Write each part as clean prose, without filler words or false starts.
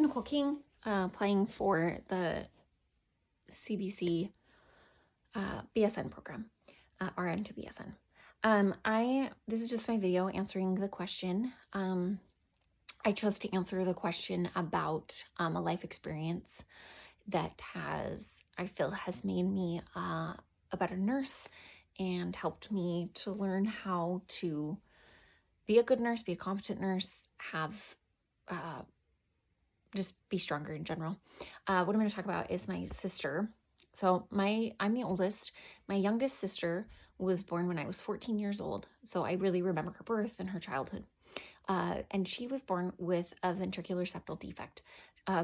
I'm Nicole King, applying for the CBC BSN program, RN to BSN. This is just my video answering the question. I chose to answer the question about a life experience that I feel has made me a better nurse and helped me to learn how to be a good nurse, be a competent nurse, just be stronger in general. What I'm going to talk about is my sister. So I'm the oldest. My youngest sister was born when I was 14 years old. So I really remember her birth and her childhood. And she was born with a ventricular septal defect.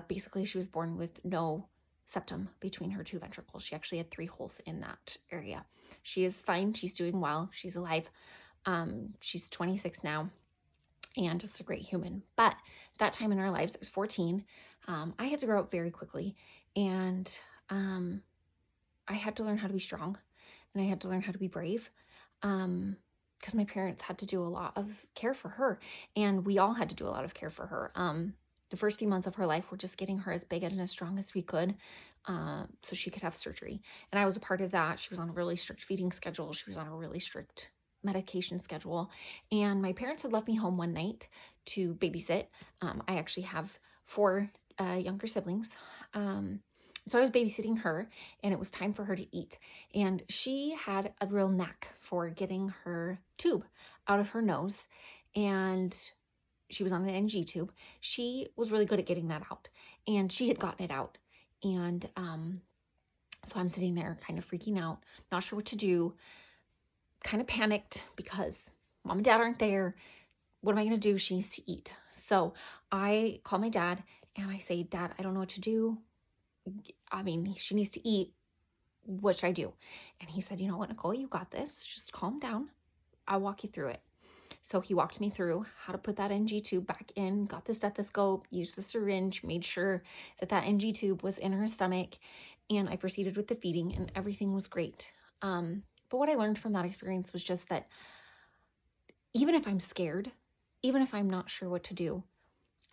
Basically, she was born with no septum between her two ventricles. She actually had 3 holes in that area. She is fine. She's doing well. She's alive. She's 26 now and just a great human. But that time in our lives, I was 14. I had to grow up very quickly, and I had to learn how to be strong, and I had to learn how to be brave, because my parents had to do a lot of care for her, and we all had to do a lot of care for her. The first few months of her life were just getting her as big and as strong as we could, so she could have surgery. And I was a part of that. She was on a really strict feeding schedule. She was on a really strict medication schedule. And my parents had left me home one night to babysit. I actually have 4 younger siblings. So I was babysitting her, and it was time for her to eat. And she had a real knack for getting her tube out of her nose, and she was on an NG tube. She was really good at getting that out, and she had gotten it out. And so I'm sitting there kind of freaking out, not sure what to do, kind of panicked because mom and dad aren't there. What am I going to do? She needs to eat. So I call my dad and I say, Dad, I don't know what to do. I mean, she needs to eat. What should I do? And he said, you know what, Nicole, you got this. Just calm down. I'll walk you through it. So he walked me through how to put that NG tube back in, got the stethoscope, used the syringe, made sure that that NG tube was in her stomach, and I proceeded with the feeding, and everything was great. But what I learned from that experience was just that even if I'm scared, even if I'm not sure what to do,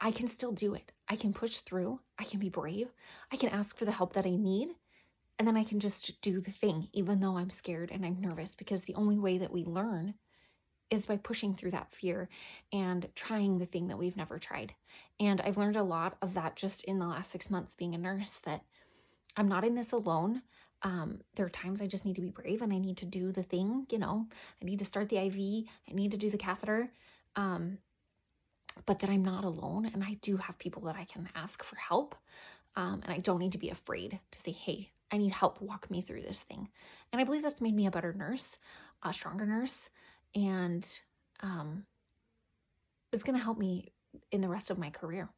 I can still do it. I can push through. I can be brave. I can ask for the help that I need. And then I can just do the thing, even though I'm scared and I'm nervous, because the only way that we learn is by pushing through that fear and trying the thing that we've never tried. And I've learned a lot of that just in the last 6 months being a nurse, that I'm not in this alone. There are times I just need to be brave and I need to do the thing, I need to start the IV, I need to do the catheter, but that I'm not alone, and I do have people that I can ask for help, and I don't need to be afraid to say, hey, I need help, walk me through this thing. And I believe that's made me a better nurse, a stronger nurse, and it's going to help me in the rest of my career.